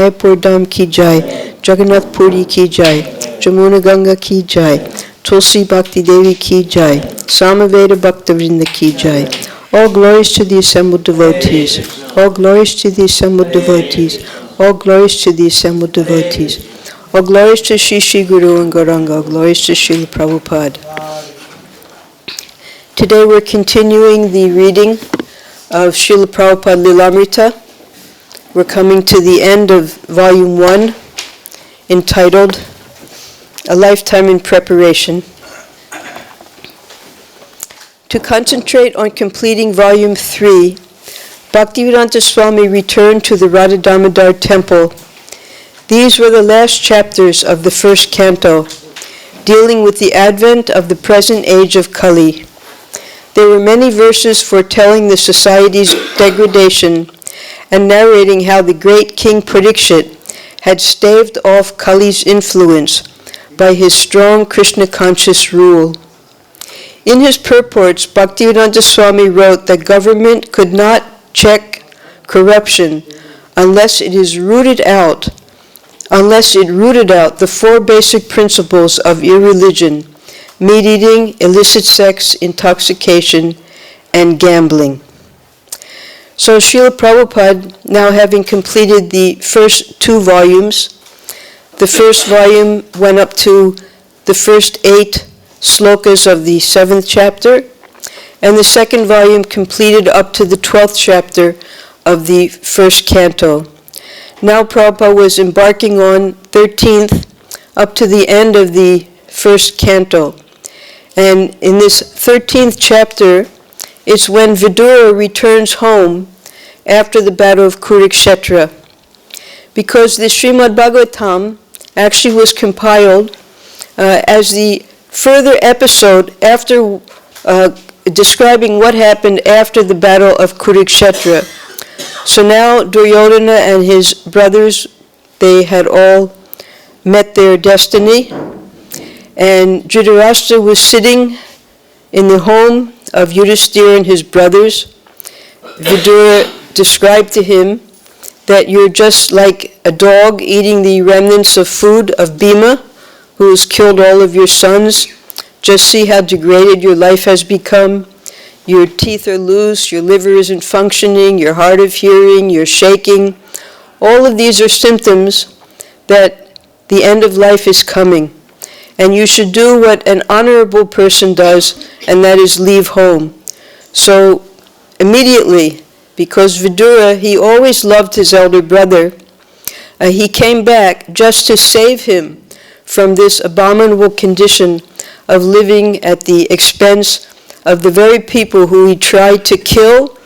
Jaipur Dham ki jai, Jagannath Puri ki jai, Jamuna Ganga ki jai, Tulsi Bhakti Devi ki jai, Samaveda Bhakta Vrinda ki jai. All glories to the assembled devotees. All glories to the assembled devotees. All glories to the assembled devotees. All glories to Shri Shri Guru and Gauranga. All glories to Srila Prabhupada. Today we're continuing the reading of Srila Prabhupada Lilamrita. We're coming to the end of Volume 1, entitled A Lifetime in Preparation. To concentrate on completing Volume 3, Bhaktivedanta Swami returned to the Radha Damodar temple. These were the last chapters of the first canto, dealing with the advent of the present age of Kali. There were many verses foretelling the society's degradation and narrating how the great King Parikshit had staved off Kali's influence by his strong Krishna-conscious rule. In his purports, Bhaktivedanta Swami wrote that government could not check corruption unless it rooted out the four basic principles of irreligion: meat-eating, illicit sex, intoxication, and gambling. So Srila Prabhupada, now having completed the first 2 volumes, the first volume went up to the first 8 slokas of the 7th chapter, and the second volume completed up to the 12th chapter of the first canto. Now Prabhupada was embarking on 13th up to the end of the first canto. And in this 13th chapter, it's when Vidura returns home after the battle of Kurukshetra. Because the Srimad Bhagavatam actually was compiled as the further episode after describing what happened after the battle of Kurukshetra. So now Duryodhana and his brothers, they had all met their destiny, and Dhritarashtra was sitting in the home of Yudhisthira and his brothers. Vidura described to him that you're just like a dog eating the remnants of food of Bhima, who has killed all of your sons. Just see how degraded your life has become. Your teeth are loose, your liver isn't functioning, you're hard of hearing, you're shaking. All of these are symptoms that the end of life is coming. And you should do what an honorable person does, and that is leave home. So immediately, because Vidura, he always loved his elder brother, he came back just to save him from this abominable condition of living at the expense of the very people who he tried to kill,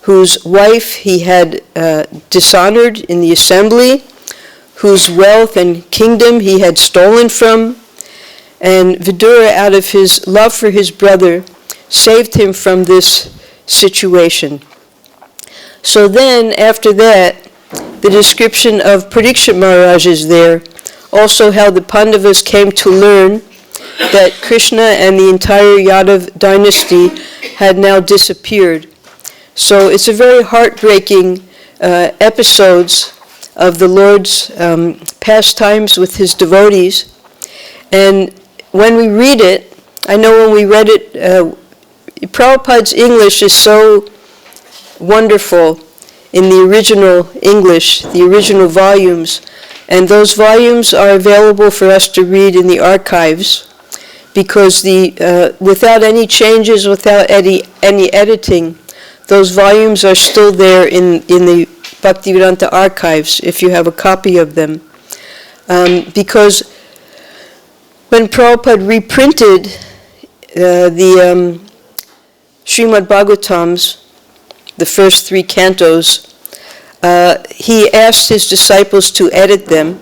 whose wife he had dishonored in the assembly, whose wealth and kingdom he had stolen from. And Vidura, out of his love for his brother, saved him from this situation. So then, after that, the description of Parikshit Maharaj is there, also how the Pandavas came to learn that Krishna and the entire Yadav dynasty had now disappeared. So it's a very heartbreaking episodes of the Lord's pastimes with his devotees. And when we read it, I know when we read it, Prabhupada's English is so wonderful in the original English, the original volumes. And those volumes are available for us to read in the archives, because without any changes, without any editing, those volumes are still there in the Bhaktivedanta archives, if you have a copy of them. Because when Prabhupada reprinted the Srimad Bhagavatams, the first 3 cantos, he asked his disciples to edit them,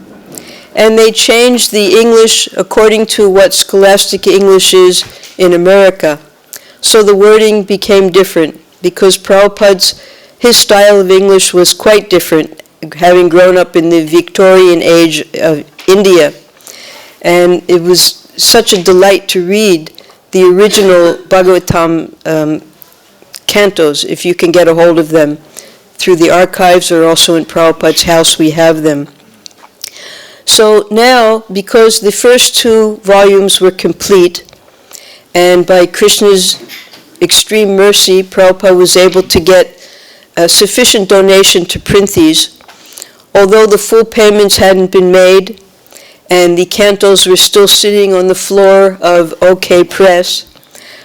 and they changed the English according to what scholastic English is in America. So the wording became different, because his style of English was quite different, having grown up in the Victorian age of India. And it was such a delight to read the original Bhagavatam cantos, if you can get a hold of them through the archives, or also in Prabhupada's house we have them. So now, because the first two volumes were complete, and by Krishna's extreme mercy, Prabhupada was able to get a sufficient donation to print these, although the full payments hadn't been made, and the cantos were still sitting on the floor of OK Press.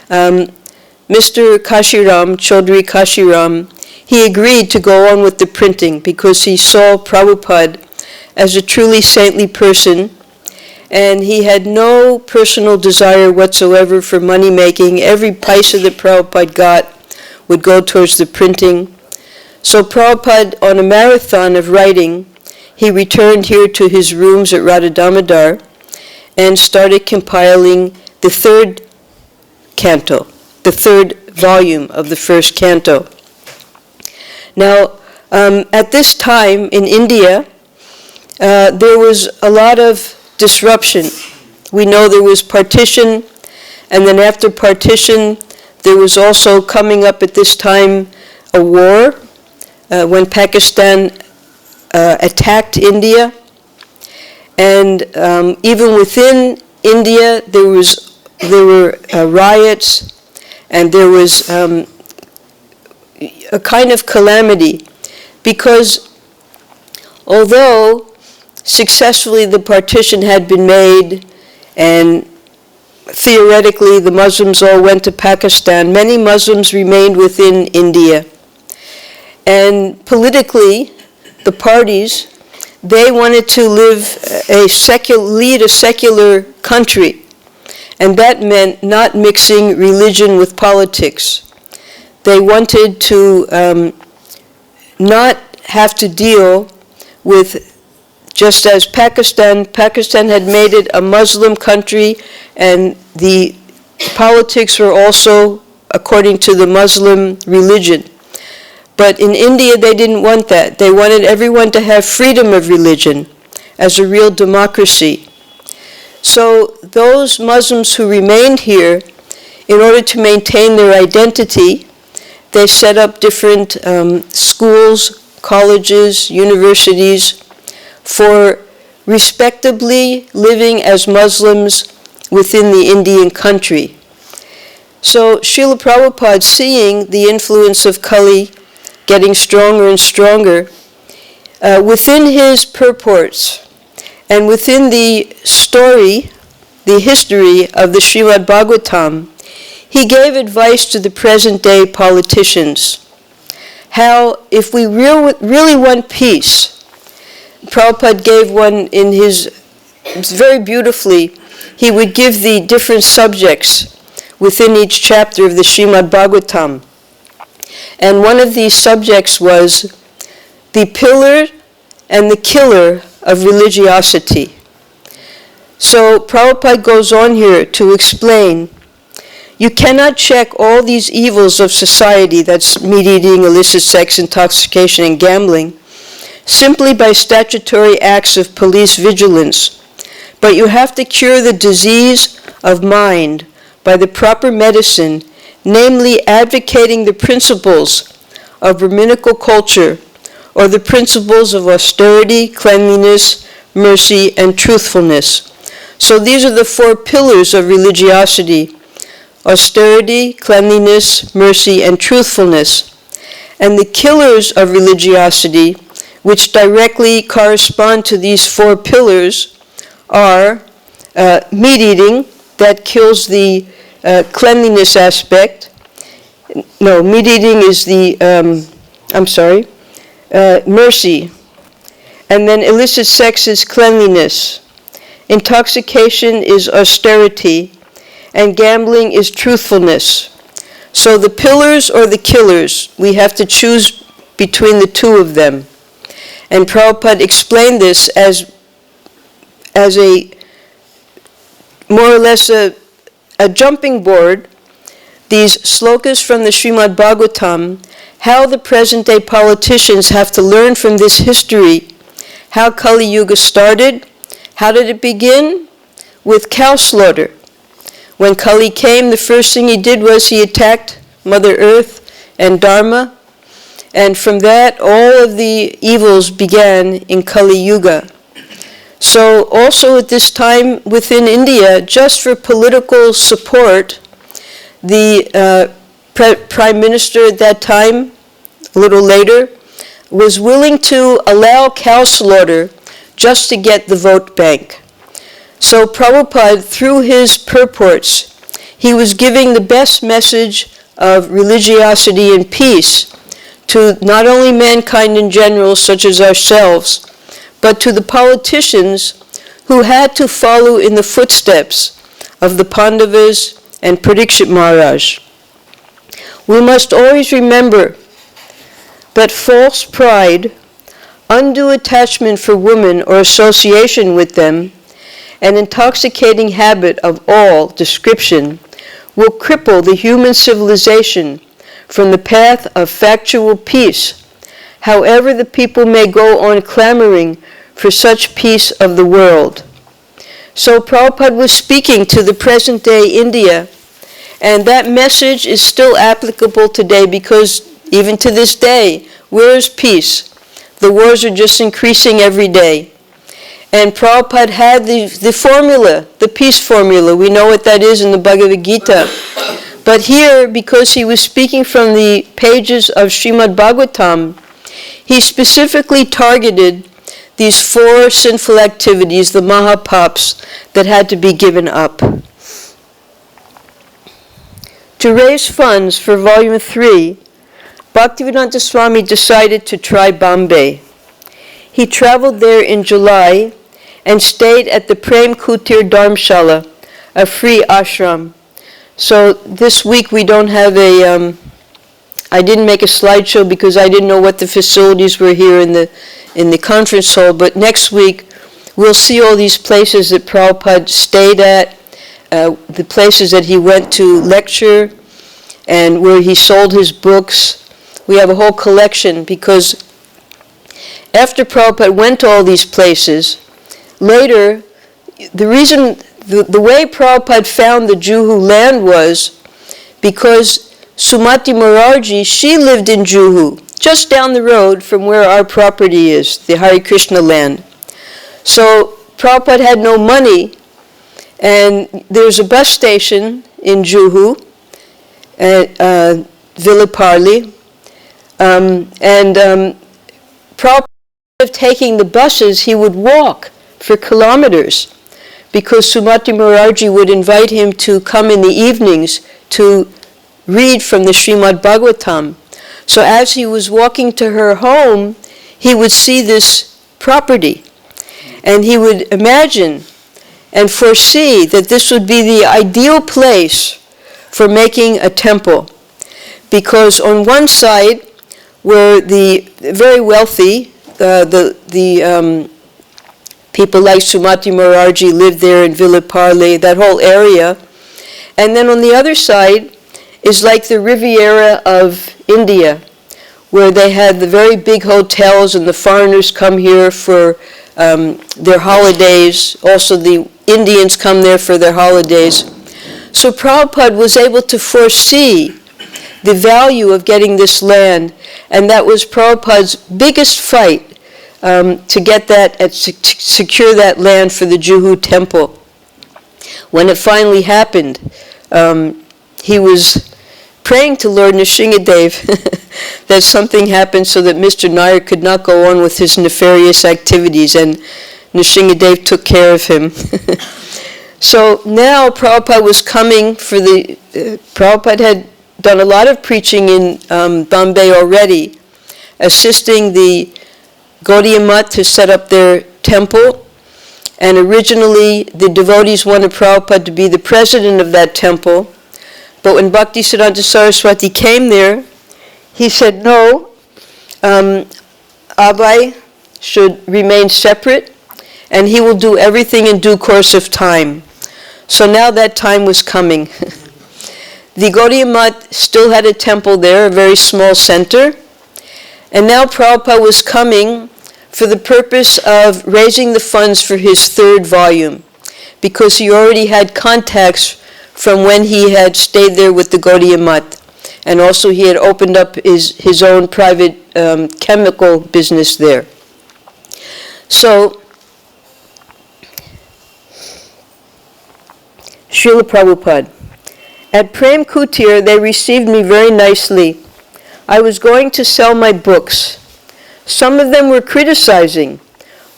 Mr. Kashiram, Chaudhry Kashiram, he agreed to go on with the printing because he saw Prabhupada as a truly saintly person, and he had no personal desire whatsoever for money making. Every paisa that Prabhupada got would go towards the printing. So Prabhupada, on a marathon of writing, he returned here to his rooms at Radha Damodar and started compiling the third canto, the third volume of the first canto. Now, at this time in India, there was a lot of disruption. We know there was partition, and then after partition, there was also coming up at this time a war when Pakistan attacked India. And even within India, there were riots, and there was a kind of calamity, because although successfully the partition had been made and theoretically the Muslims all went to Pakistan, many Muslims remained within India. And politically, the parties, they wanted to lead a secular country, and that meant not mixing religion with politics. They wanted to not have to deal with, just as Pakistan had made it a Muslim country, and the politics were also according to the Muslim religion. But in India, they didn't want that. They wanted everyone to have freedom of religion as a real democracy. So those Muslims who remained here, in order to maintain their identity, they set up different schools, colleges, universities, for respectably living as Muslims within the Indian country. So Srila Prabhupada, seeing the influence of Kali getting stronger and stronger, within his purports and within the story, the history of the Srimad Bhagavatam, he gave advice to the present day politicians. How, if we really want peace, Prabhupada gave one in his, very beautifully, he would give the different subjects within each chapter of the Srimad Bhagavatam. And one of these subjects was the pillar and the killer of religiosity. So Prabhupada goes on here to explain, you cannot check all these evils of society, that's meat eating, illicit sex, intoxication, and gambling, simply by statutory acts of police vigilance. But you have to cure the disease of mind by the proper medicine, namely advocating the principles of Brahminical culture, or the principles of austerity, cleanliness, mercy, and truthfulness. So these are the four pillars of religiosity: austerity, cleanliness, mercy, and truthfulness. And the killers of religiosity, which directly correspond to these four pillars, are meat eating, that kills the cleanliness aspect. No, meat eating is the, mercy. And then illicit sex is cleanliness. Intoxication is austerity. And gambling is truthfulness. So the pillars or the killers, we have to choose between the two of them. And Prabhupada explained this as a more or less a jumping board, these slokas from the Srimad Bhagavatam, how the present day politicians have to learn from this history, how Kali Yuga started. How did it begin? With cow slaughter. When Kali came, the first thing he did was he attacked Mother Earth and Dharma, and from that all of the evils began in Kali Yuga. So also at this time within India, just for political support, the Prime Minister at that time, a little later, was willing to allow cow slaughter just to get the vote bank. So Prabhupada, through his purports, he was giving the best message of religiosity and peace to not only mankind in general, such as ourselves, but to the politicians who had to follow in the footsteps of the Pandavas and Parikshit Maharaj. We must always remember that false pride, undue attachment for women or association with them, an intoxicating habit of all description will cripple the human civilization from the path of factual peace, however the people may go on clamoring for such peace of the world. So Prabhupada was speaking to the present day India, and that message is still applicable today because even to this day, where is peace? The wars are just increasing every day. And Prabhupada had the formula, the peace formula. We know what that is in the Bhagavad-Gita. But here, because he was speaking from the pages of Srimad Bhagavatam, he specifically targeted these 4 sinful activities, the Mahapaps, that had to be given up. To raise funds for Volume 3, Bhaktivedanta Swami decided to try Bombay. He traveled there in July and stayed at the Prem Kutir Dharmshala, a free ashram. So this week we don't have I didn't make a slideshow because I didn't know what the facilities were here in the conference hall, but next week we'll see all these places that Prabhupada stayed at, the places that he went to lecture, and where he sold his books. We have a whole collection because after Prabhupada went to all these places, later, the way Prabhupada found the Juhu land was because Sumati Morarji, she lived in Juhu, just down the road from where our property is, the Hare Krishna land. So Prabhupada had no money, and there's a bus station in Juhu, at Villaparli, and Prabhupada, instead of taking the buses, he would walk for kilometers, because Sumati Morarji would invite him to come in the evenings to read from the Srimad Bhagavatam. So as he was walking to her home, he would see this property, and he would imagine and foresee that this would be the ideal place for making a temple. Because on one side were the very wealthy, the people like Sumati Morarji lived there in Villaparli, that whole area. And then on the other side is like the Riviera of India, where they had the very big hotels and the foreigners come here for their holidays. Also the Indians come there for their holidays. So Prabhupada was able to foresee the value of getting this land, and that was Prabhupada's biggest fight, to get that, to secure that land for the Juhu temple. When it finally happened, he was praying to Lord Nrsingadev that something happened so that Mr. Nair could not go on with his nefarious activities, and Nrsingadev took care of him. So now Prabhupada was coming for Prabhupada had done a lot of preaching in Bombay already, assisting the Gaudiya Math to set up their temple, and originally the devotees wanted Prabhupada to be the president of that temple, but when Bhaktisiddhanta Saraswati came there, he said no, Abhay should remain separate, and he will do everything in due course of time. So now that time was coming. The Gaudiya Math still had a temple there, a very small center, and now Prabhupada was coming for the purpose of raising the funds for his 3rd volume, because he already had contacts from when he had stayed there with the Gaudiya Math, and also he had opened up his own private chemical business there. So Srila Prabhupada. At Prem Kutir, they received me very nicely. I was going to sell my books. Some of them were criticizing.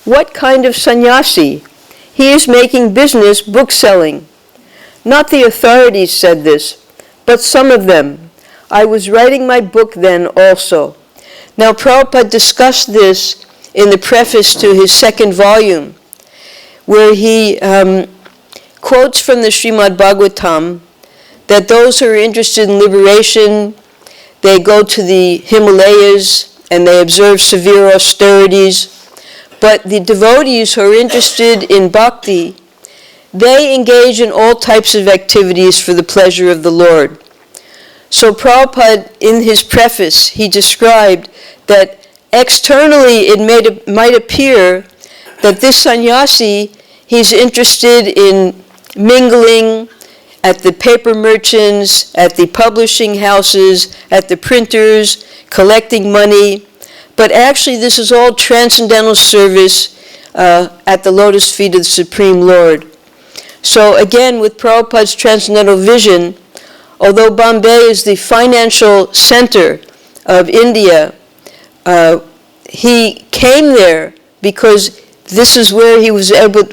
What kind of sannyasi? He is making business book selling. Not the authorities said this, but some of them. I was writing my book then also. Now Prabhupada discussed this in the preface to his second volume, where he quotes from the Srimad Bhagavatam that those who are interested in liberation, they go to the Himalayas and they observe severe austerities. But the devotees who are interested in bhakti, they engage in all types of activities for the pleasure of the Lord. So Prabhupada, in his preface, he described that externally it might appear that this sannyasi, he's interested in mingling at the paper merchants, at the publishing houses, at the printers, collecting money. But actually this is all transcendental service at the lotus feet of the Supreme Lord. So again, with Prabhupada's transcendental vision, although Bombay is the financial center of India, he came there because this is where he was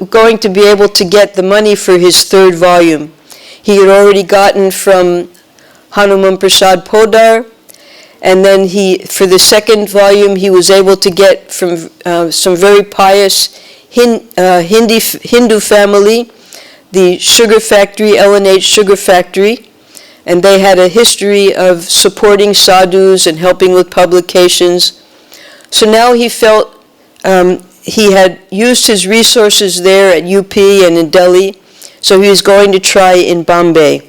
going to be able to get the money for his third volume. He had already gotten from Hanuman Prasad Podar, and then for the second volume, he was able to get from some very pious Hindu family, the sugar factory, L&H Sugar Factory, and they had a history of supporting sadhus and helping with publications. So now he felt he had used his resources there at UP and in Delhi, so he was going to try in Bombay.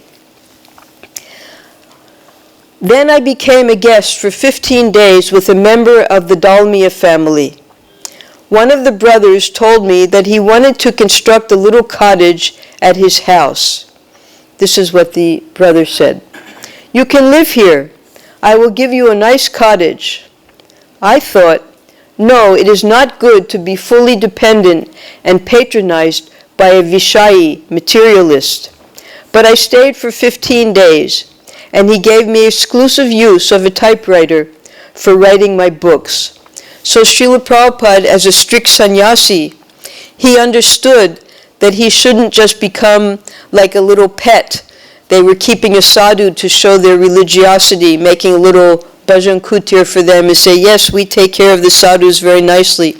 Then I became a guest for 15 days with a member of the Dalmia family. One of the brothers told me that he wanted to construct a little cottage at his house. This is what the brother said. "You can live here. I will give you a nice cottage." I thought, no, it is not good to be fully dependent and patronized by a Vishayi, materialist. But I stayed for 15 days, and he gave me exclusive use of a typewriter for writing my books. So Srila Prabhupada, as a strict sannyasi, he understood that he shouldn't just become like a little pet. They were keeping a sadhu to show their religiosity, making a little bhajan kutir for them and say, yes, we take care of the sadhus very nicely.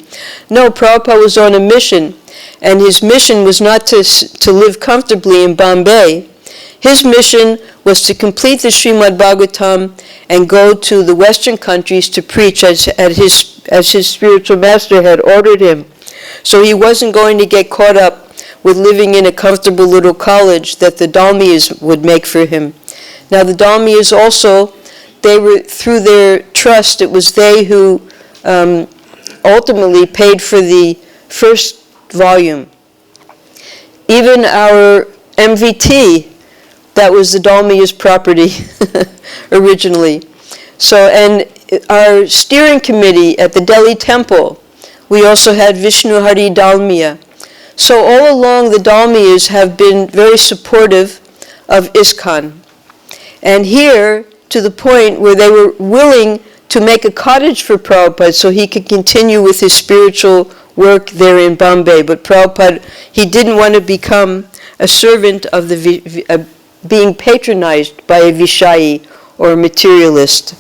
No, Prabhupada was on a mission, and his mission was not to live comfortably in Bombay. His mission was to complete the Srimad Bhagavatam and go to the Western countries to preach as his spiritual master had ordered him. So he wasn't going to get caught up with living in a comfortable little college that the Dalmiyas would make for him. Now the Dalmiyas also, they were, through their trust, it was they who ultimately paid for the first volume. Even our MVT, that was the Dalmiya's property originally. So, and our steering committee at the Delhi temple, we also had Vishnu Hari Dalmiya. So all along the Dalmiyas have been very supportive of ISKCON. And here, to the point where they were willing to make a cottage for Prabhupada so he could continue with his spiritual work there in Bombay. But Prabhupada, he didn't want to become a servant of being patronized by a Vishayi or a materialist.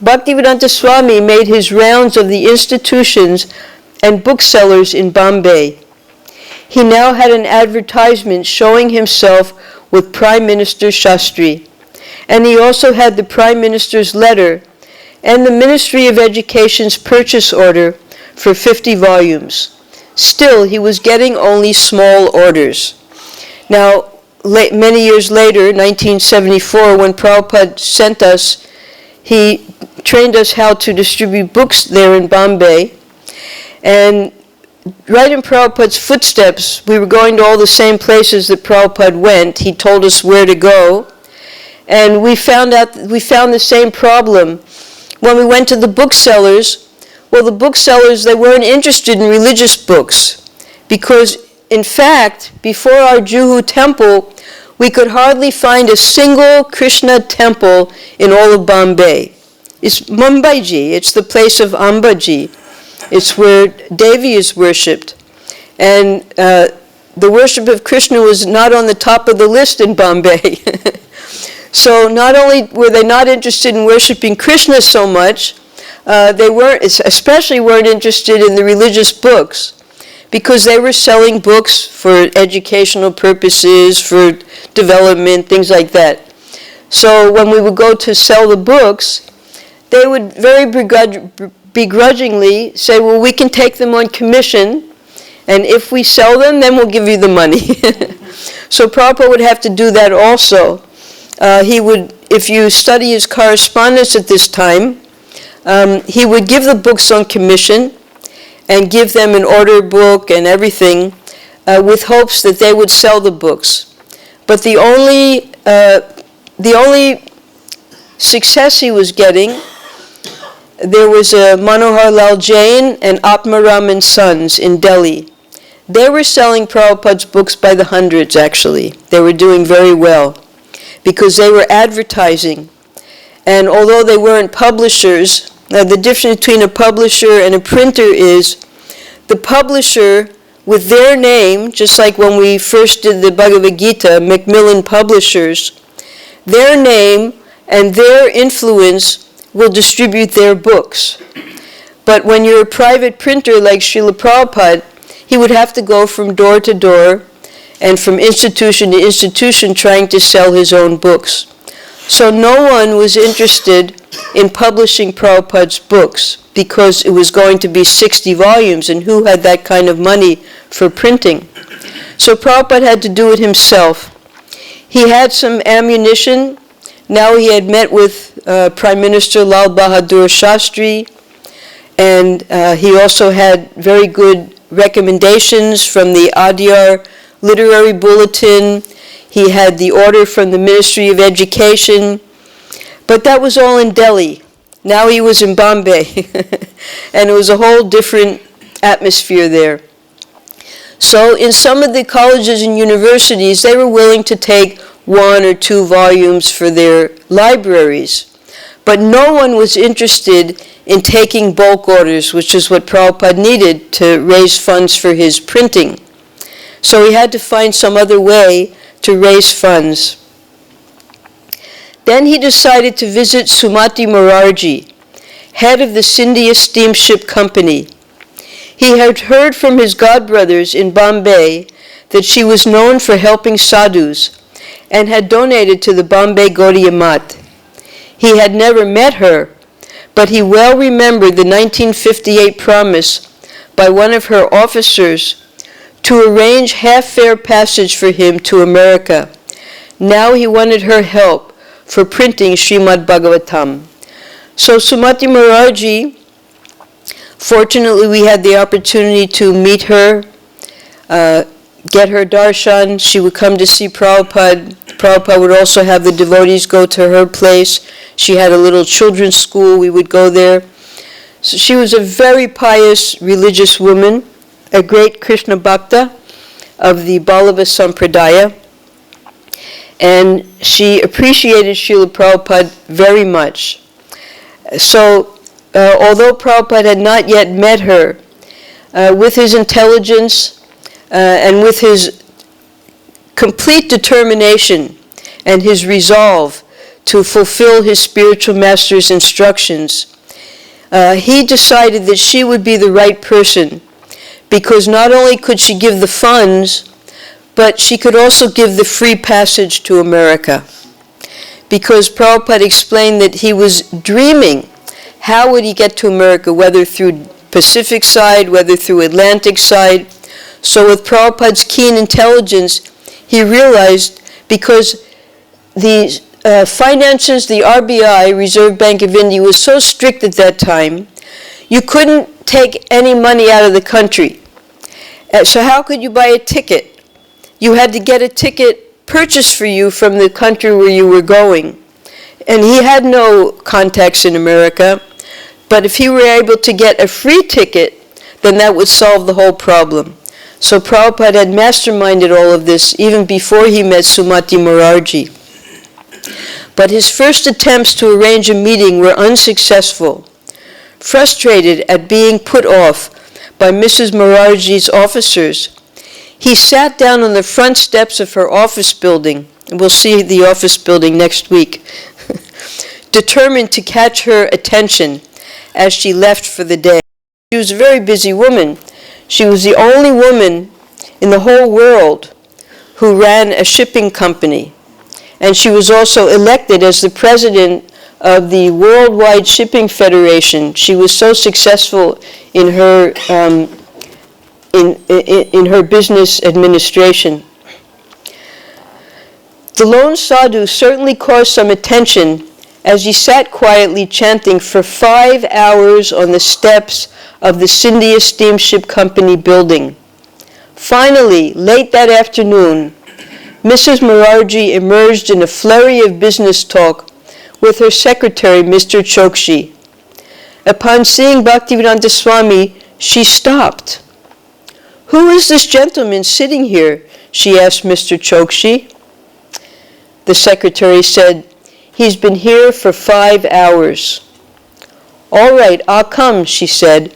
Bhaktivedanta Swami made his rounds of the institutions and booksellers in Bombay. He now had an advertisement showing himself with Prime Minister Shastri. And he also had the Prime Minister's letter and the Ministry of Education's purchase order for 50 volumes. Still, he was getting only small orders. Now, many years later, 1974, when Prabhupada sent us, he trained us how to distribute books there in Bombay. And right in Prabhupada's footsteps, we were going to all the same places that Prabhupada went. He told us where to go. And we found the same problem. When we went to the booksellers, well, the booksellers, they weren't interested in religious books because in fact, before our Juhu temple, we could hardly find a single Krishna temple in all of Bombay. It's Mumbaiji, it's the place of Ambaji. It's where Daivi is worshipped. And the worship of Krishna was not on the top of the list in Bombay. So not only were they not interested in worshiping Krishna so much, they especially weren't interested in the religious books, because they were selling books for educational purposes, for development, things like that. So when we would go to sell the books, they would very begrudgingly say, well, we can take them on commission, and if we sell them, then we'll give you the money. So Prabhupada would have to do that also. He would, if you study his correspondence at this time, he would give the books on commission and give them an order book and everything with hopes that they would sell the books. But the only success he was getting, there was a Manohar Lal Jain and Atmaram and Sons in Delhi. They were selling Prabhupada's books by the hundreds, actually. They were doing very well because they were advertising. And although they weren't publishers, the difference between a publisher and a printer is the publisher with their name, just like when we first did the Bhagavad-Gita, Macmillan Publishers, their name and their influence will distribute their books. But when you're a private printer like Srila Prabhupada, he would have to go from door to door and from institution to institution trying to sell his own books. So no one was interested in publishing Prabhupada's books because it was going to be 60 volumes, and who had that kind of money for printing? So Prabhupada had to do it himself. He had some ammunition. Now he had met with Prime Minister Lal Bahadur Shastri, and he also had very good recommendations from the Adyar Literary Bulletin. He had the order from the Ministry of Education. But that was all in Delhi. Now he was in Bombay. And it was a whole different atmosphere there. So in some of the colleges and universities, they were willing to take 1 or 2 volumes for their libraries. But no one was interested in taking bulk orders, which is what Prabhupada needed to raise funds for his printing. So he had to find some other way to raise funds. Then he decided to visit Sumati Morarji, head of the Scindia Steamship Company. He had heard from his godbrothers in Bombay that she was known for helping sadhus and had donated to the Bombay Gaudiya Math. He had never met her, but he well remembered the 1958 promise by one of her officers to arrange half-fare passage for him to America. Now he wanted her help for printing Srimad Bhagavatam. So Sumati Morarji, fortunately we had the opportunity to meet her, get her darshan. She would come to see Prabhupada. Prabhupada would also have the devotees go to her place. She had a little children's school. We would go there. So she was a very pious religious woman, a great Krishna Bhakta of the Ballava Sampradaya. And she appreciated Srila Prabhupada very much. So, although Prabhupada had not yet met her, with his intelligence and with his complete determination and his resolve to fulfill his spiritual master's instructions, he decided that she would be the right person, because not only could she give the funds, but she could also give the free passage to America. Because Prabhupada explained that he was dreaming, how would he get to America, whether through Pacific side, whether through Atlantic side. So with Prabhupada's keen intelligence, he realized, because the finances, the RBI, Reserve Bank of India, was so strict at that time, you couldn't take any money out of the country. So how could you buy a ticket? You had to get a ticket purchased for you from the country where you were going. And he had no contacts in America, but if he were able to get a free ticket, then that would solve the whole problem. So Prabhupada had masterminded all of this even before he met Sumati Morarji. But his first attempts to arrange a meeting were unsuccessful. Frustrated at being put off by Mrs. Morarji's officers, he sat down on the front steps of her office building, and we'll see the office building next week, determined to catch her attention as she left for the day. She was a very busy woman. She was the only woman in the whole world who ran a shipping company. And she was also elected as the president of the Worldwide Shipping Federation. She was so successful in her in her business administration. The lone sadhu certainly caused some attention as he sat quietly chanting for 5 hours on the steps of the Scindia Steamship Company building. Finally, late that afternoon, Mrs. Morarji emerged in a flurry of business talk with her secretary, Mr. Chokshi. Upon seeing Bhaktivedanta Swami, she stopped. "Who is this gentleman sitting here?" she asked Mr. Chokshi. The secretary said, "He's been here for 5 hours." "All right, I'll come," she said,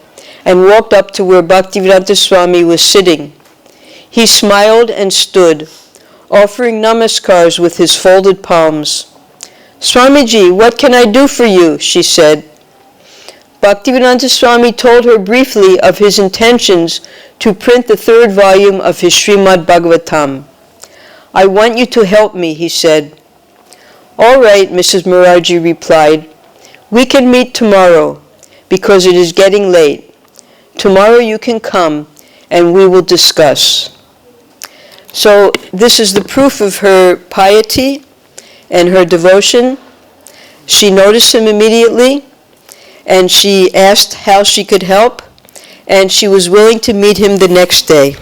and walked up to where Bhaktivedanta Swami was sitting. He smiled and stood, offering namaskars with his folded palms. "Swamiji, what can I do for you?" she said. Bhaktivedanta Swami told her briefly of his intentions to print the 3rd volume of his Srimad Bhagavatam. "I want you to help me," he said. "All right," Mrs. Morarji replied. "We can meet tomorrow, because it is getting late. Tomorrow you can come, and we will discuss." So this is the proof of her piety and her devotion. She noticed him immediately, and she asked how she could help, and she was willing to meet him the next day.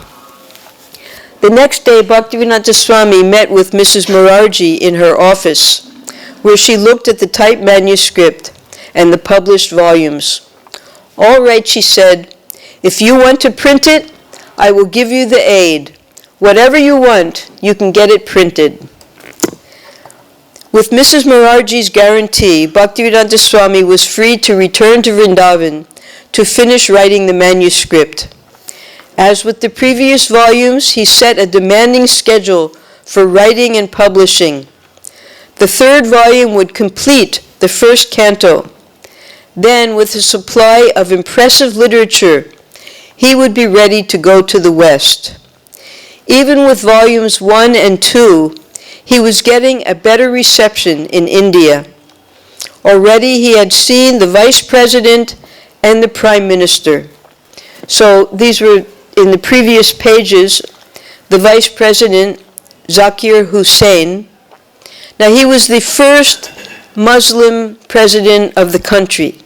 The next day, Bhaktivedanta Swami met with Mrs. Morarji in her office, where she looked at the typed manuscript and the published volumes. "All right," she said, "if you want to print it, I will give you the aid. Whatever you want, you can get it printed." With Mrs. Morarji's guarantee, Bhaktivedanta Swami was free to return to Vrindavan to finish writing the manuscript. As with the previous volumes, he set a demanding schedule for writing and publishing. The 3rd volume would complete the 1st canto. Then, with a supply of impressive literature, he would be ready to go to the West. Even with volumes 1 and 2, he was getting a better reception in India. Already he had seen the Vice President and the Prime Minister. So these were in the previous pages. The Vice President, Zakir Hussain. Now he was the first Muslim president of the country.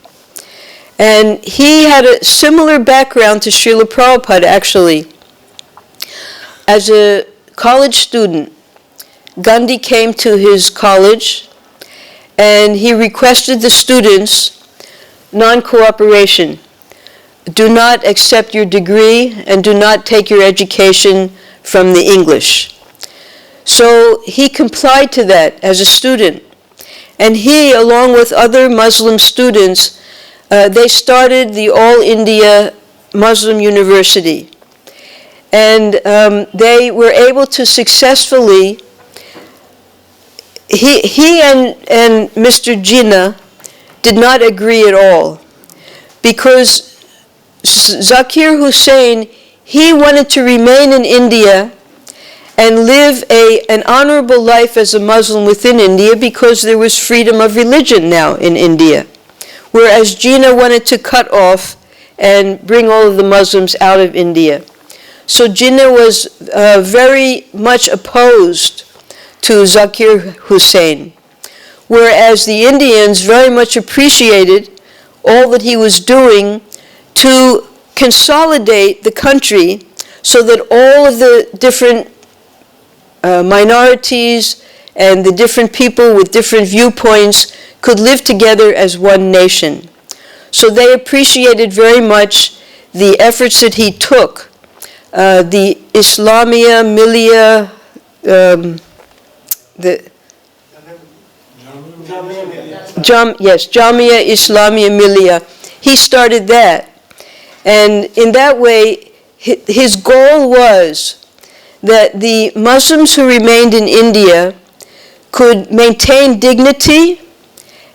And he had a similar background to Srila Prabhupada, actually. As a college student, Gandhi came to his college and he requested the students non-cooperation. Do not accept your degree and do not take your education from the English. So he complied to that as a student. And he, along with other Muslim students, they started the All India Muslim University. And they were able to successfully, he and Mr. Jinnah did not agree at all, because Zakir Hussain, he wanted to remain in India and live an honorable life as a Muslim within India, because there was freedom of religion now in India. Whereas Jinnah wanted to cut off and bring all of the Muslims out of India. So Jinnah was very much opposed to Zakir Hussain, whereas the Indians very much appreciated all that he was doing to consolidate the country so that all of the different minorities and the different people with different viewpoints could live together as one nation. So they appreciated very much the efforts that he took the Islamia Millia, Jamia Islamia Millia. He started that. And in that way, his goal was that the Muslims who remained in India could maintain dignity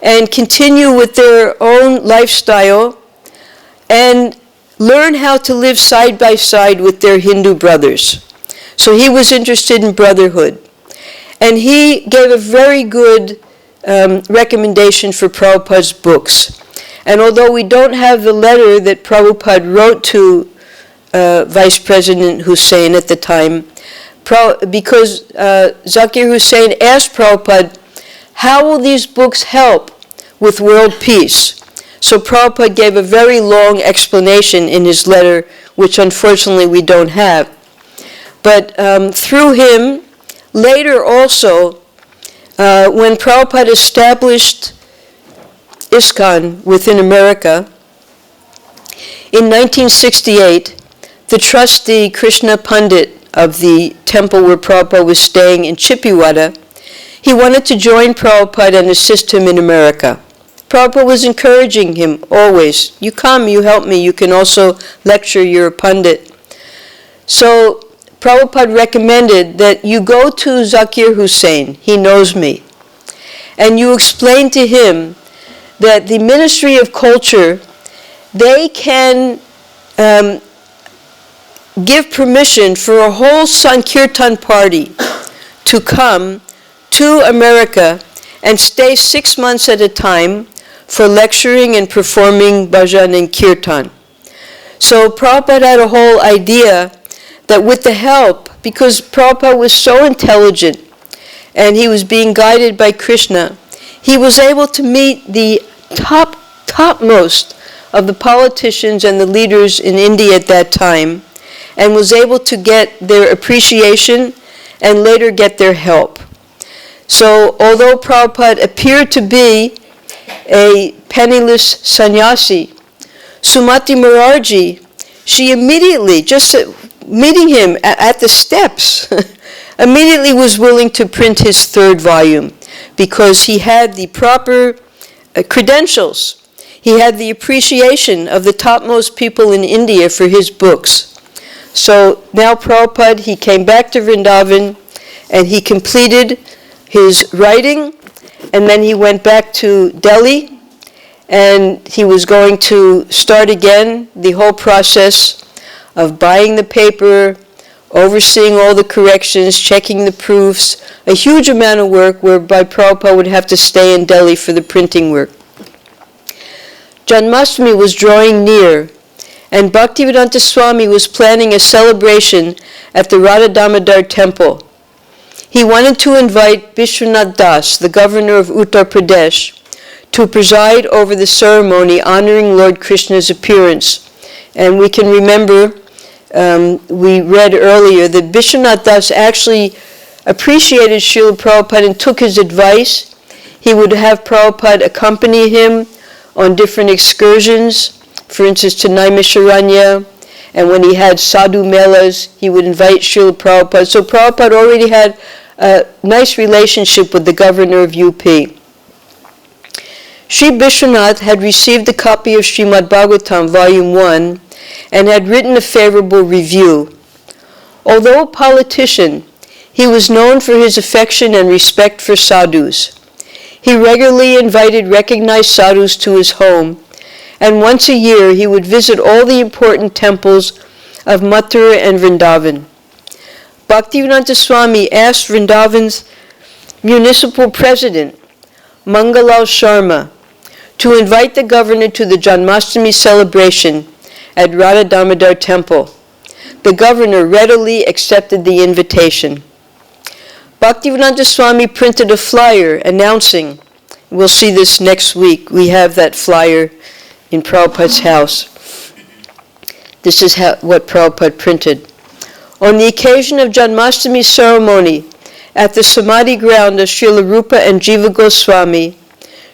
and continue with their own lifestyle and learn how to live side by side with their Hindu brothers. So he was interested in brotherhood. And he gave a very good recommendation for Prabhupada's books. And although we don't have the letter that Prabhupada wrote to Vice President Hussain at the time, because Zakir Hussain asked Prabhupada, how will these books help with world peace? So Prabhupada gave a very long explanation in his letter, which unfortunately we don't have. But through him, later also, when Prabhupada established ISKCON within America, in 1968, the trustee Krishna Pandit of the temple where Prabhupada was staying in Chippiwada, he wanted to join Prabhupada and assist him in America. Prabhupada was encouraging him always, you come, you help me, you can also lecture, you're a Pandit. So Prabhupada recommended that you go to Zakir Hussain, he knows me, and you explain to him that the Ministry of Culture, they can give permission for a whole Sankirtan party to come to America and stay 6 months at a time for lecturing and performing bhajan and kirtan. So Prabhupada had a whole idea that with the help, because Prabhupada was so intelligent and he was being guided by Krishna, he was able to meet the topmost of the politicians and the leaders in India at that time, and was able to get their appreciation and later get their help. So although Prabhupada appeared to be a penniless sannyasi, Sumati Morarji, she immediately, just meeting him at the steps, immediately was willing to print his 3rd volume because he had the proper credentials. He had the appreciation of the topmost people in India for his books. So now Prabhupada, he came back to Vrindavan and he completed his writing, and then he went back to Delhi and he was going to start again the whole process of buying the paper, overseeing all the corrections, checking the proofs, a huge amount of work whereby Prabhupada would have to stay in Delhi for the printing work. Janmashtami was drawing near, and Bhaktivedanta Swami was planning a celebration at the Radha Damodar temple. He wanted to invite Vishwanath Das, the governor of Uttar Pradesh, to preside over the ceremony honoring Lord Krishna's appearance. And we can remember, we read earlier, that Vishwanath Das actually appreciated Srila Prabhupada and took his advice. He would have Prabhupada accompany him on different excursions, for instance to Naimisharanya, and when he had sadhu melas, he would invite Srila Prabhupada. So Prabhupada already had a nice relationship with the governor of UP. Sri Vishwanath had received a copy of Srimad Bhagavatam, Volume 1, and had written a favorable review. Although a politician, he was known for his affection and respect for sadhus. He regularly invited recognized sadhus to his home, and once a year he would visit all the important temples of Mathura and Vrindavan. Bhaktivedanta Swami asked Vrindavan's municipal president, Mangalal Sharma, to invite the governor to the Janmashtami celebration at Radha Damodar temple. The governor readily accepted the invitation. Bhaktivedanta Swami printed a flyer announcing, we'll see this next week, we have that flyer in Prabhupada's house. This is what Prabhupada printed. On the occasion of Janmashtami ceremony at the Samadhi ground of Srila Rupa and Jiva Goswami,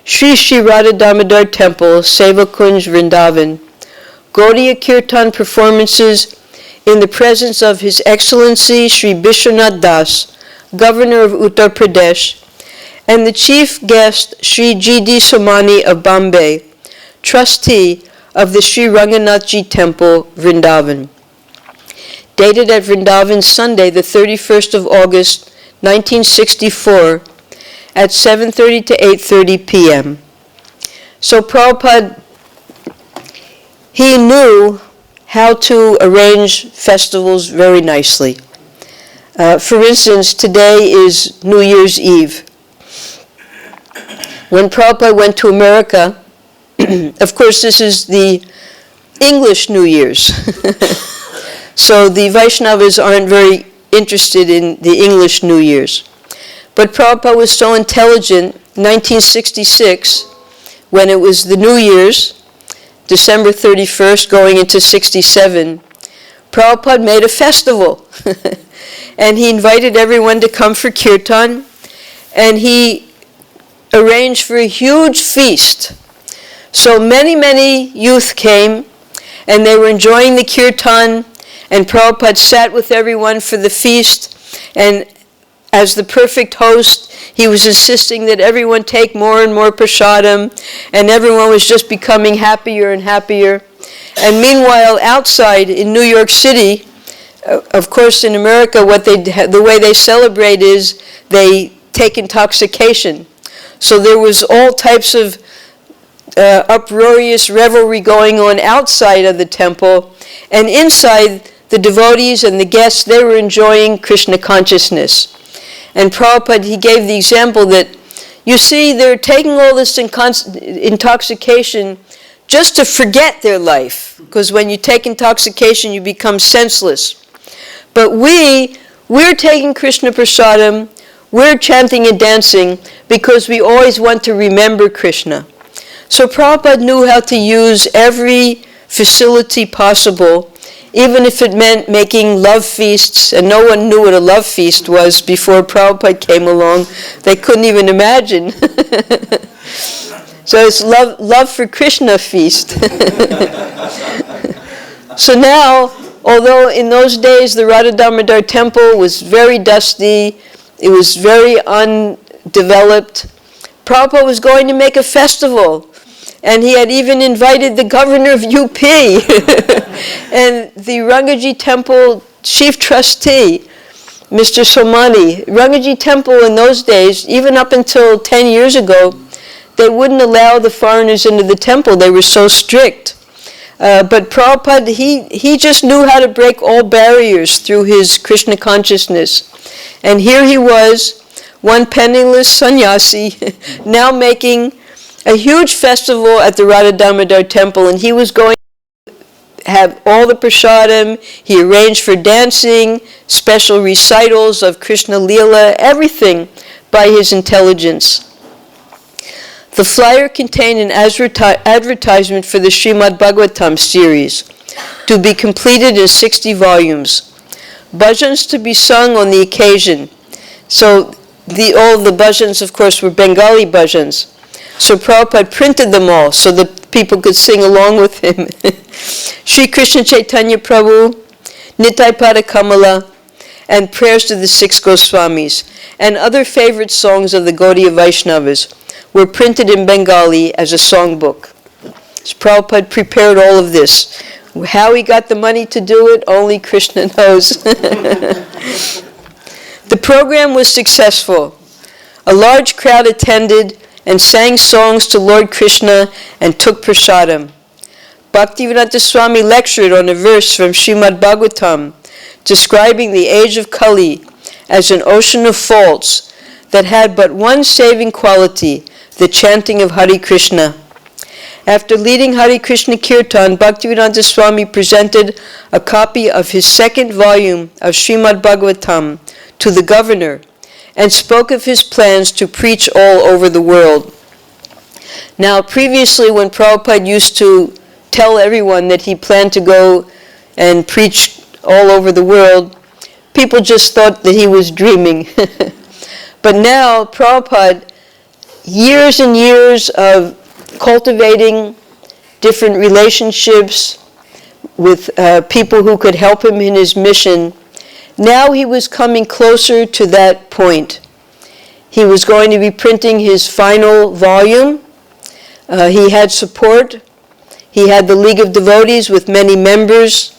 Sri Sri Radha Damodar Temple, Seva Kunj, Vrindavan, Gaudiya Kirtan performances in the presence of His Excellency Sri Bishwanath Das, Governor of Uttar Pradesh, and the chief guest Sri G.D. Somani of Bombay, trustee of the Sri Ranganathji Temple, Vrindavan. Dated at Vrindavan Sunday, the 31st of August, 1964, at 7:30 to 8:30 p.m. So Prabhupada, he knew how to arrange festivals very nicely. For instance, today is New Year's Eve. When Prabhupada went to America, of course this is the English New Year's. So the Vaishnavas aren't very interested in the English New Year's. But Prabhupada was so intelligent, 1966, when it was the New Year's, December 31st, going into 67, Prabhupada made a festival. And he invited everyone to come for kirtan, and he arranged for a huge feast. So many youth came, and they were enjoying the kirtan, and Prabhupada sat with everyone for the feast, and as the perfect host, he was insisting that everyone take more and more prasadam, and everyone was just becoming happier and happier. And meanwhile, outside in New York City, of course in America, the way they celebrate is they take intoxication. So there was all types of uproarious revelry going on outside of the temple, and inside, the devotees and the guests, they were enjoying Krishna consciousness. And Prabhupada, he gave the example that, you see, they're taking all this intoxication just to forget their life, because when you take intoxication, you become senseless. But we're taking Krishna prasadam, we're chanting and dancing because we always want to remember Krishna. So Prabhupada knew how to use every facility possible, even if it meant making love feasts, and no one knew what a love feast was before Prabhupada came along. They couldn't even imagine. So it's love for Krishna feast. So now, although in those days the Radha Damodar temple was very dusty, it was very undeveloped, Prabhupada was going to make a festival. And he had even invited the governor of UP and the Rangaji Temple chief trustee, Mr. Somani. Rangaji Temple in those days, even up until 10 years ago, they wouldn't allow the foreigners into the temple. They were so strict. But Prabhupada, he just knew how to break all barriers through his Krishna consciousness. And here he was, one penniless sannyasi, now making a huge festival at the Radha Damodar temple, and he was going to have all the prasadam. He arranged for dancing, special recitals of Krishna Leela, everything by his intelligence. The flyer contained an advertisement for the Srimad Bhagavatam series, to be completed in 60 volumes. Bhajans to be sung on the occasion. So all the bhajans, of course, were Bengali bhajans. So Prabhupada printed them all so that people could sing along with him. Sri Krishna Chaitanya Prabhu, Nitai Pada Kamala, and prayers to the 6 Goswamis, and other favorite songs of the Gaudiya Vaishnavas were printed in Bengali as a songbook. So Prabhupada prepared all of this. How he got the money to do it, only Krishna knows. The program was successful. A large crowd attended and sang songs to Lord Krishna and took prasadam. Bhaktivedanta Swami lectured on a verse from Srimad Bhagavatam, describing the age of Kali as an ocean of faults that had but one saving quality, the chanting of Hare Krishna. After leading Hare Krishna Kirtan, Bhaktivedanta Swami presented a copy of his second volume of Srimad Bhagavatam to the governor, and spoke of his plans to preach all over the world. Now, previously, when Prabhupada used to tell everyone that he planned to go and preach all over the world, people just thought that he was dreaming. But now, Prabhupada, years and years of cultivating different relationships, with people who could help him in his mission. Now he was coming closer to that point. He was going to be printing his final volume. He had support. He had the League of Devotees with many members.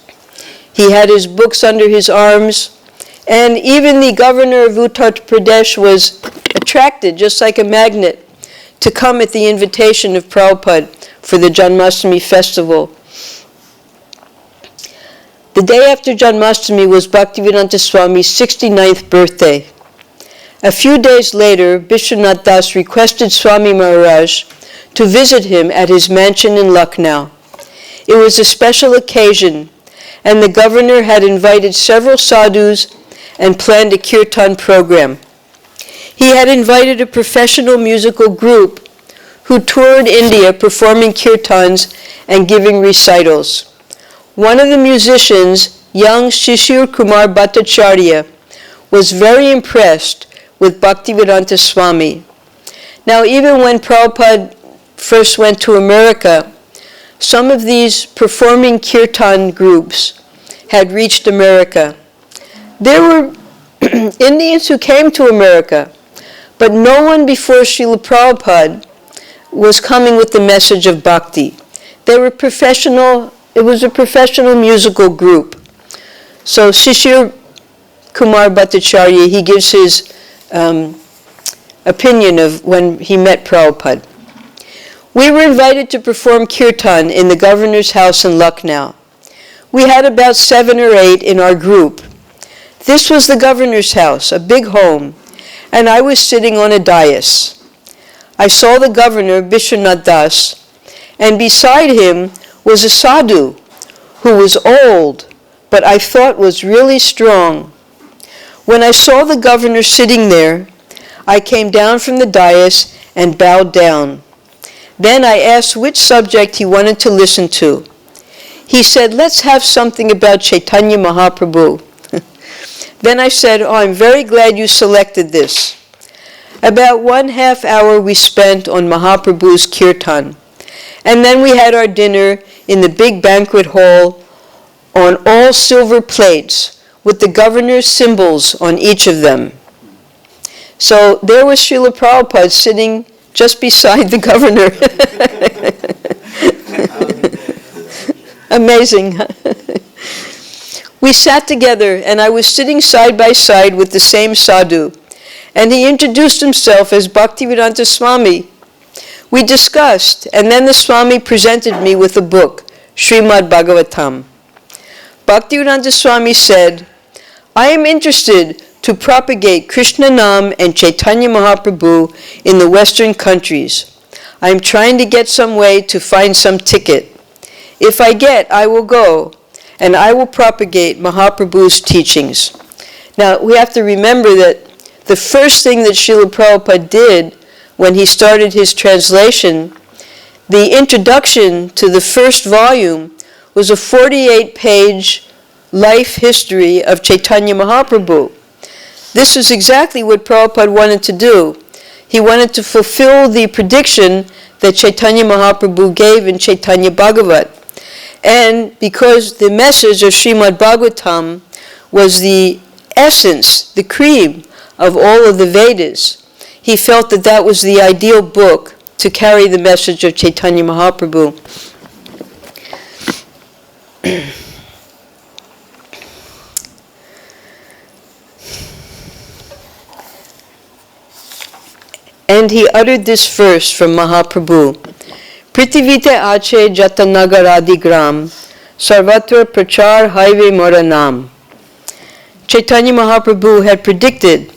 He had his books under his arms. And even the governor of Uttar Pradesh was attracted, just like a magnet, to come at the invitation of Prabhupada for the Janmashtami festival. The day after Janmashtami was Bhaktivedanta Swami's 69th birthday. A few days later, Vishwanath Das requested Swami Maharaj to visit him at his mansion in Lucknow. It was a special occasion, and the governor had invited several sadhus and planned a kirtan program. He had invited a professional musical group who toured India performing kirtans and giving recitals. One of the musicians, young Shishir Kumar Bhattacharya, was very impressed with Bhaktivedanta Swami. Now, even when Prabhupada first went to America, some of these performing kirtan groups had reached America. There were Indians who came to America, but no one before Srila Prabhupada was coming with the message of bhakti. They were it was a professional musical group. So Shishir Kumar Bhattacharya, he gives his opinion of when he met Prabhupada. We were invited to perform kirtan in the governor's house in Lucknow. We had about 7 or 8 in our group. This was the governor's house, a big home, and I was sitting on a dais. I saw the governor, Vishwanath Das, and beside him was a sadhu who was old, but I thought was really strong. When I saw the governor sitting there, I came down from the dais and bowed down. Then I asked which subject he wanted to listen to. He said, "Let's have something about Chaitanya Mahaprabhu." Then I said, "Oh, I'm very glad you selected this." About 1/2 hour we spent on Mahaprabhu's kirtan. And then we had our dinner in the big banquet hall on all silver plates with the governor's symbols on each of them. So there was Srila Prabhupada sitting just beside the governor. Amazing. We sat together, and I was sitting side by side with the same sadhu, and he introduced himself as Bhaktivedanta Swami. We discussed, and then the Swami presented me with a book, Srimad Bhagavatam. Bhaktivedanta Swami said, "I am interested to propagate Krishna Nam and Chaitanya Mahaprabhu in the Western countries. I am trying to get some way to find some ticket. If I get, I will go, and I will propagate Mahaprabhu's teachings." Now, we have to remember that the first thing that Srila Prabhupada did when he started his translation, the introduction to the first volume was a 48-page life history of Chaitanya Mahaprabhu. This is exactly what Prabhupada wanted to do. He wanted to fulfill the prediction that Chaitanya Mahaprabhu gave in Chaitanya Bhagavat. And because the message of Srimad Bhagavatam was the essence, the cream of all of the Vedas, he felt that that was the ideal book to carry the message of Chaitanya Mahaprabhu. And he uttered this verse from Mahaprabhu, "Prithivite ache jatanagaradi gram, sarvatra prachar haive moranam." Chaitanya Mahaprabhu had predicted,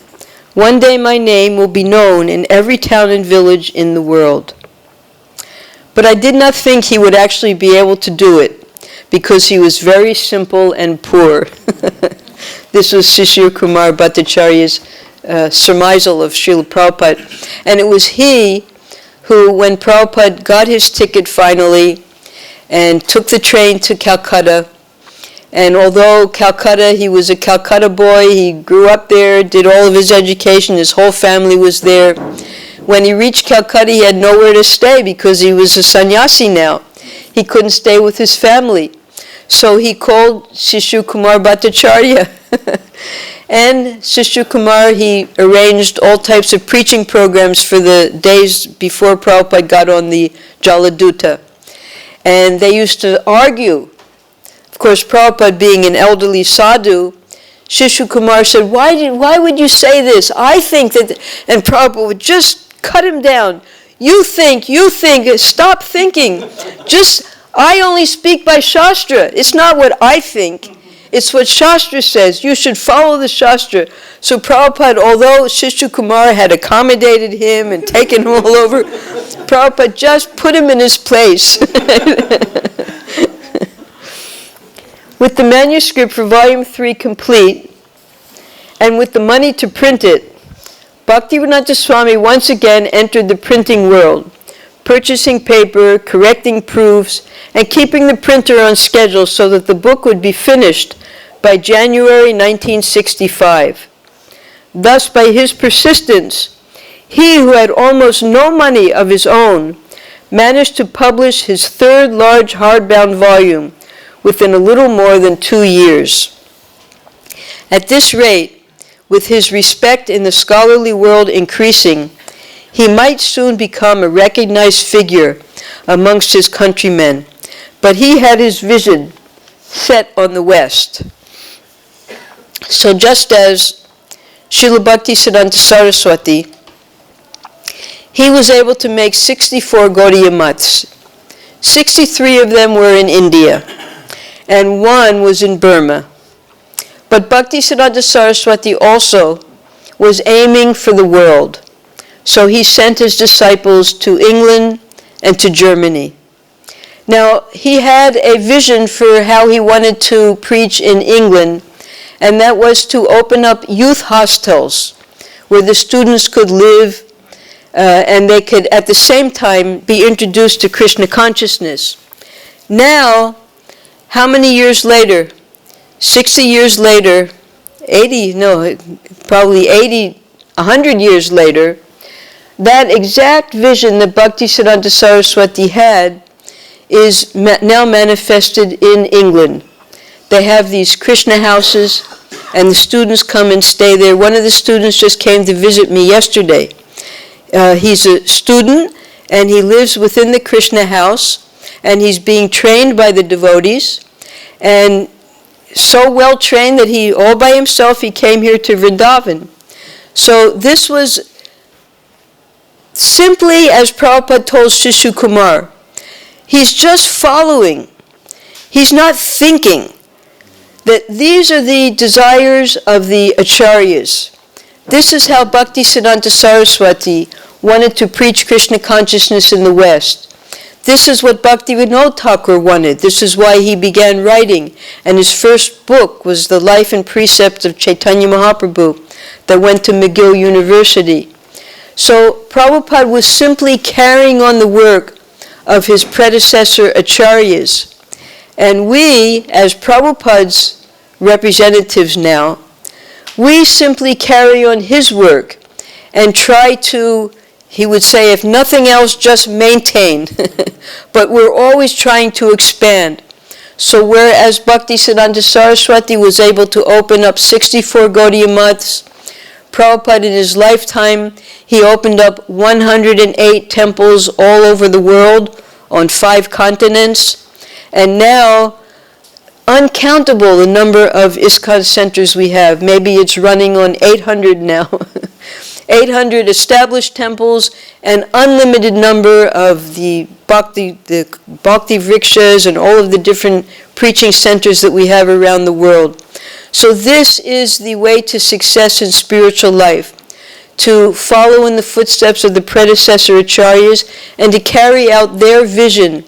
"One day my name will be known in every town and village in the world." But I did not think he would actually be able to do it, because he was very simple and poor. This was Shishir Kumar Bhattacharya's surmisal of Srila Prabhupada. And it was he who, when Prabhupada got his ticket finally and took the train to Calcutta, and although Calcutta, he was a Calcutta boy, he grew up there, did all of his education, his whole family was there. When he reached Calcutta, he had nowhere to stay because he was a sannyasi now. He couldn't stay with his family. So he called Shishu Kumar Bhattacharya. And Shishu Kumar, he arranged all types of preaching programs for the days before Prabhupada got on the Jaladuta. And they used to argue. Of course, Prabhupada being an elderly sadhu, Shishu Kumar said, why would you say this? I think that, and Prabhupada would just cut him down. You think, stop thinking. I only speak by Shastra. It's not what I think. It's what Shastra says. You should follow the Shastra. So Prabhupada, although Shishu Kumar had accommodated him and taken him all over, Prabhupada just put him in his place. With the manuscript for Volume 3 complete, and with the money to print it, Bhaktivedanta Swami once again entered the printing world, purchasing paper, correcting proofs, and keeping the printer on schedule so that the book would be finished by January 1965. Thus, by his persistence, he who had almost no money of his own managed to publish his third large hardbound volume within a little more than 2 years. At this rate, with his respect in the scholarly world increasing, he might soon become a recognized figure amongst his countrymen, but he had his vision set on the West. So just as Srila Bhaktisiddhanta Saraswati, he was able to make 64 Gaudiya Mats. 63 of them were in India, and 1 was in Burma. But Bhaktisiddhanta Saraswati also was aiming for the world. So he sent his disciples to England and to Germany. Now, he had a vision for how he wanted to preach in England, and that was to open up youth hostels where the students could live and they could at the same time be introduced to Krishna consciousness. Now, how many years later? 60 years later, 100 years later, that exact vision that Bhaktisiddhanta Saraswati had is now manifested in England. They have these Krishna houses, and the students come and stay there. One of the students just came to visit me yesterday. He's a student, and he lives within the Krishna house, and he's being trained by the devotees, and so well trained that he, all by himself, he came here to Vrindavan. So this was simply as Prabhupada told Shishu Kumar. He's just following. He's not thinking that these are the desires of the acharyas. This is how Bhaktisiddhanta Saraswati wanted to preach Krishna consciousness in the West. This is what Bhaktivinoda Thakur wanted. This is why he began writing. And his first book was The Life and Precepts of Chaitanya Mahaprabhu that went to McGill University. So Prabhupada was simply carrying on the work of his predecessor acharyas. And we, as Prabhupada's representatives now, we simply carry on his work and try to, he would say, if nothing else, just maintain. But we're always trying to expand. So whereas Bhaktisiddhanta Saraswati was able to open up 64 Gaudiya Mats, Prabhupada in his lifetime, he opened up 108 temples all over the world on 5 continents. And now, uncountable the number of ISKCON centers we have. Maybe it's running on 800 now. 800 established temples, and unlimited number of the bhakti vrikshas and all of the different preaching centers that we have around the world. So this is the way to success in spiritual life, to follow in the footsteps of the predecessor acharyas and to carry out their vision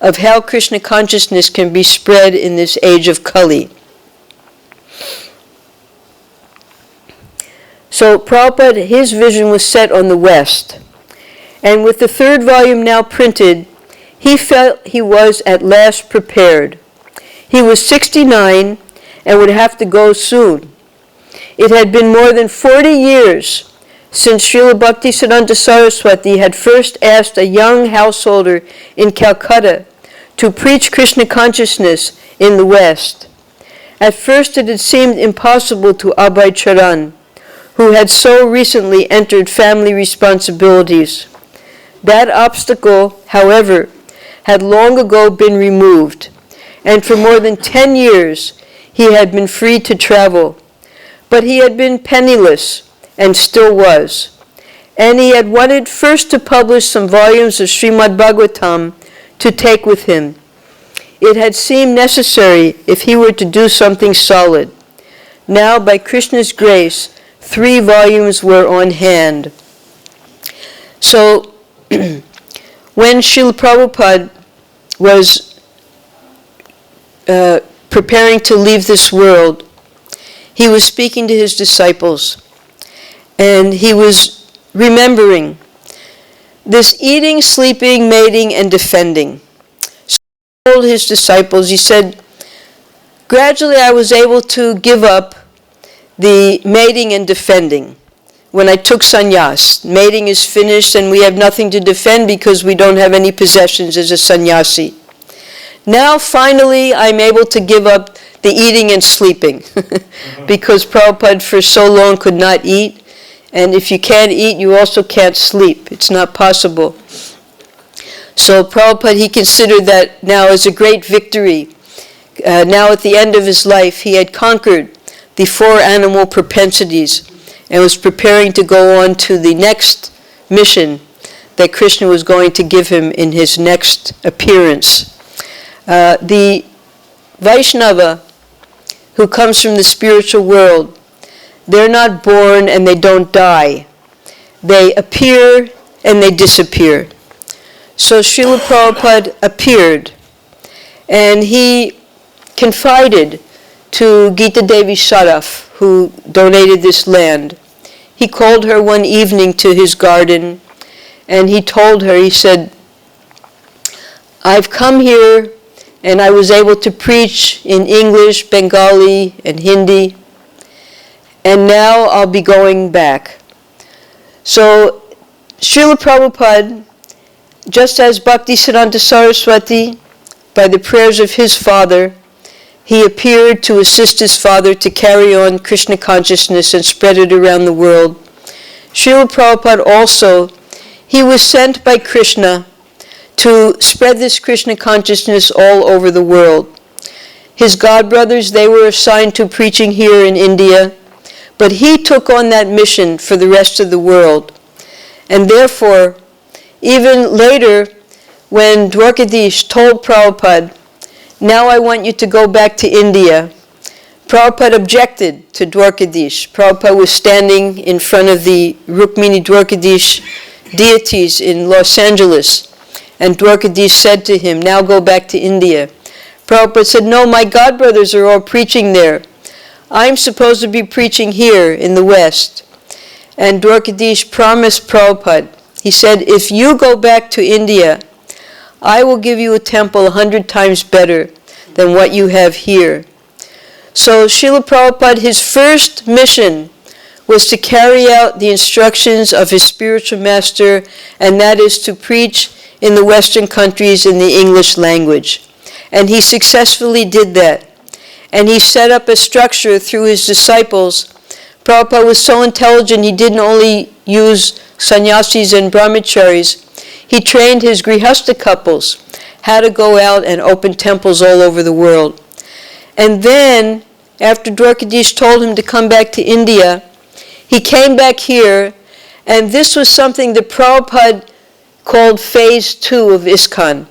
of how Krishna consciousness can be spread in this age of Kali. So Prabhupada, his vision was set on the West. And with the 3rd volume now printed, he felt he was at last prepared. He was 69 and would have to go soon. It had been more than 40 years since Srila Bhaktisiddhanta Saraswati had first asked a young householder in Calcutta to preach Krishna consciousness in the West. At first it had seemed impossible to Abhay Charan, who had so recently entered family responsibilities. That obstacle, however, had long ago been removed, and for more than 10 years he had been free to travel. But he had been penniless, and still was. And he had wanted first to publish some volumes of Srimad Bhagavatam to take with him. It had seemed necessary if he were to do something solid. Now, by Krishna's grace, 3 volumes were on hand. So, when Srila Prabhupada was preparing to leave this world, he was speaking to his disciples, and he was remembering this eating, sleeping, mating, and defending. So he told his disciples, he said, gradually I was able to give up the mating and defending. When I took sannyas, mating is finished and we have nothing to defend because we don't have any possessions as a sannyasi. Now finally I'm able to give up the eating and sleeping because Prabhupada for so long could not eat, and if you can't eat you also can't sleep. It's not possible. So Prabhupada, he considered that now as a great victory. Now at the end of his life he had conquered the 4 animal propensities and was preparing to go on to the next mission that Krishna was going to give him in his next appearance. The Vaishnava who comes from the spiritual world, they're not born and they don't die. They appear and they disappear. So Srila Prabhupada appeared, and he confided to Gita Devi Sharaf, who donated this land. He called her one evening to his garden, and he told her, he said, I've come here and I was able to preach in English, Bengali, and Hindi, and now I'll be going back. So Srila Prabhupada, just as Bhaktisiddhanta Saraswati, by the prayers of his father, he appeared to assist his father to carry on Krishna consciousness and spread it around the world. Srila Prabhupada also, he was sent by Krishna to spread this Krishna consciousness all over the world. His godbrothers, they were assigned to preaching here in India, but he took on that mission for the rest of the world. And therefore, even later, when Dwarkadish told Prabhupada, now I want you to go back to India, Prabhupada objected to Dwarkadish. Prabhupada was standing in front of the Rukmini Dwarkadish deities in Los Angeles, and Dwarkadish said to him, now go back to India. Prabhupada said, no, my godbrothers are all preaching there. I'm supposed to be preaching here in the West. And Dwarkadish promised Prabhupada, he said, if you go back to India, I will give you a temple 100 times better than what you have here. So Srila Prabhupada, his first mission was to carry out the instructions of his spiritual master, and that is to preach in the Western countries in the English language. And he successfully did that. And he set up a structure through his disciples. Prabhupada was so intelligent, he didn't only use sannyasis and brahmacharis. He trained his grihastha couples how to go out and open temples all over the world. And then, after Dwarkadish told him to come back to India, he came back here, and this was something that Prabhupada called phase 2 of ISKCON.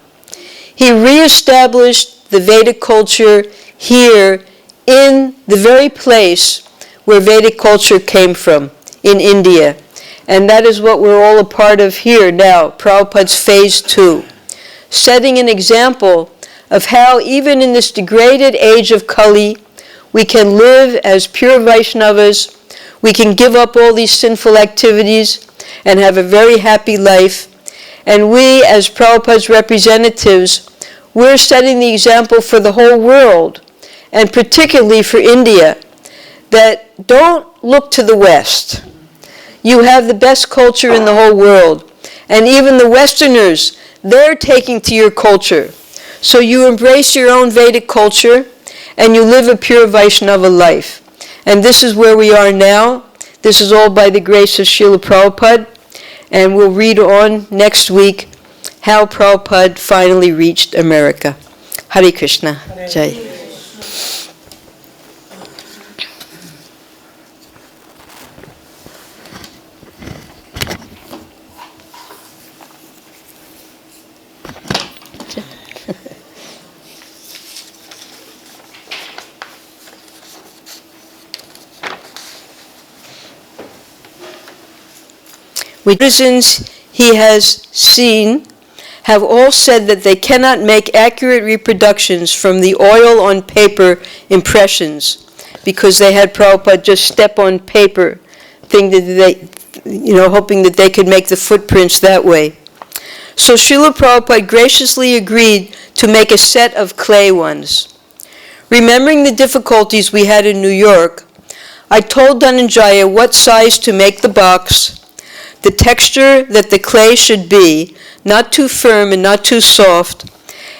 He reestablished the Vedic culture here in the very place where Vedic culture came from, in India. And that is what we're all a part of here now, Prabhupada's phase 2. Setting an example of how even in this degraded age of Kali, we can live as pure Vaishnavas, we can give up all these sinful activities and have a very happy life. And we, as Prabhupada's representatives, we're setting the example for the whole world, and particularly for India, that don't look to the West. You have the best culture in the whole world, and even the Westerners, they're taking to your culture. So you embrace your own Vedic culture and you live a pure Vaishnava life. And this is where we are now. This is all by the grace of Srila Prabhupada. And we'll read on next week how Prabhupada finally reached America. Hare Krishna. Jai. Citizens he has seen have all said that they cannot make accurate reproductions from the oil on paper impressions because they had Prabhupada just step on paper, hoping that they could make the footprints that way. So Srila Prabhupada graciously agreed to make a set of clay ones. Remembering the difficulties we had in New York, I told Dhananjaya what size to make the box, the texture that the clay should be, not too firm and not too soft,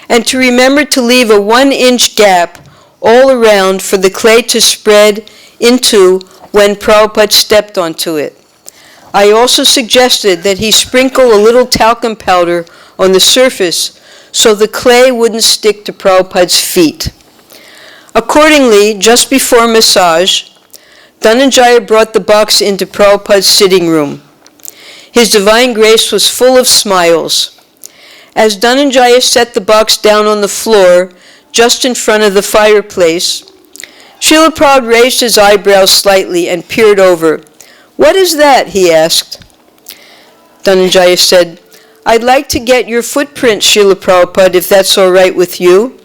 and to remember to leave a 1-inch gap all around for the clay to spread into when Prabhupada stepped onto it. I also suggested that he sprinkle a little talcum powder on the surface so the clay wouldn't stick to Prabhupada's feet. Accordingly, just before massage, Dhananjaya brought the box into Prabhupada's sitting room. His divine grace was full of smiles. As Dhananjaya set the box down on the floor, just in front of the fireplace, Srila Prabhupada raised his eyebrows slightly and peered over. "What is that?" he asked. Dhananjaya said, "I'd like to get your footprint, Srila Prabhupada, if that's all right with you."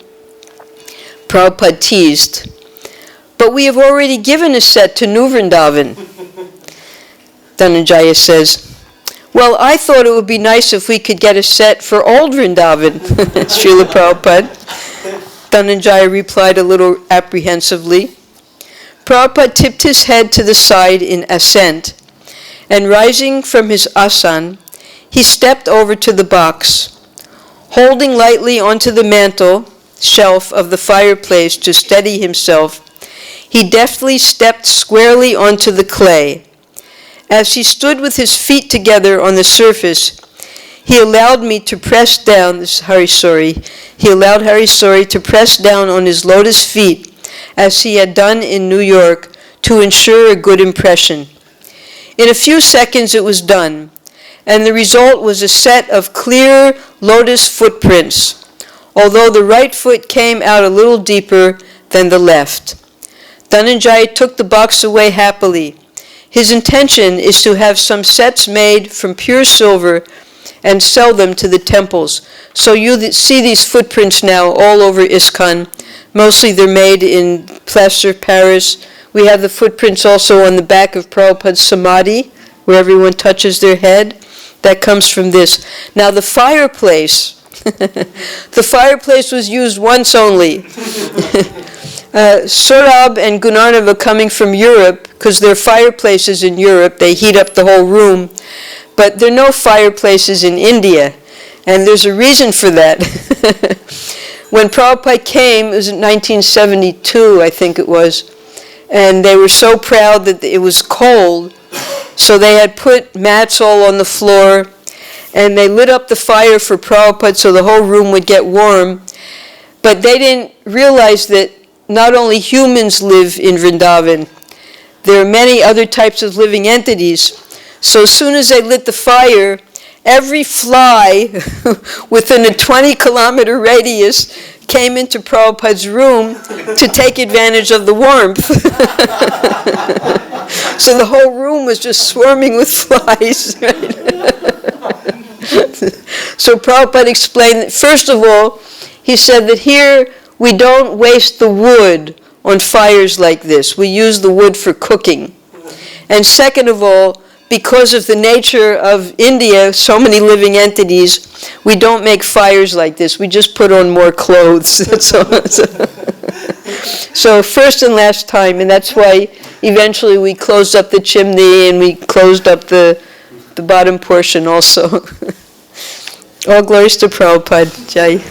Prabhupada teased, "But we have already given a set to New Vrindavan." Dhananjaya says, "Well, I thought it would be nice if we could get a set for Old Vrindavan, Srila Prabhupada." Dhananjaya replied a little apprehensively. Prabhupada tipped his head to the side in assent, and rising from his asan, he stepped over to the box. Holding lightly onto the mantel shelf of the fireplace to steady himself, he deftly stepped squarely onto the clay. As he stood with his feet together on the surface, he allowed me to press down, he allowed Harisori to press down on his lotus feet as he had done in New York to ensure a good impression. In a few seconds it was done, and the result was a set of clear lotus footprints, although the right foot came out a little deeper than the left. Dhananjaya took the box away happily. His intention is to have some sets made from pure silver and sell them to the temples. So you see these footprints now all over ISKCON. Mostly they're made in plaster of Paris. We have the footprints also on the back of Prabhupada's Samadhi, where everyone touches their head. That comes from this. Now the fireplace, the fireplace was used once only. Saurabh and Gunarnava coming from Europe, because there are fireplaces in Europe, they heat up the whole room, but there are no fireplaces in India, and there's a reason for that. When Prabhupada came, it was in 1972, I think it was, and they were so proud that it was cold, so they had put mats all on the floor, and they lit up the fire for Prabhupada so the whole room would get warm, but they didn't realize that not only humans live in Vrindavan, there are many other types of living entities. So as soon as they lit the fire, every fly within a 20-kilometer radius came into Prabhupada's room to take advantage of the warmth. So the whole room was just swarming with flies. Right? So Prabhupada explained that, first of all, he said that here we don't waste the wood on fires like this. We use the wood for cooking. And second of all, because of the nature of India, so many living entities, we don't make fires like this. We just put on more clothes. So first and last time, and that's why eventually we closed up the chimney and we closed up the bottom portion also. All glories to Prabhupada. Jai.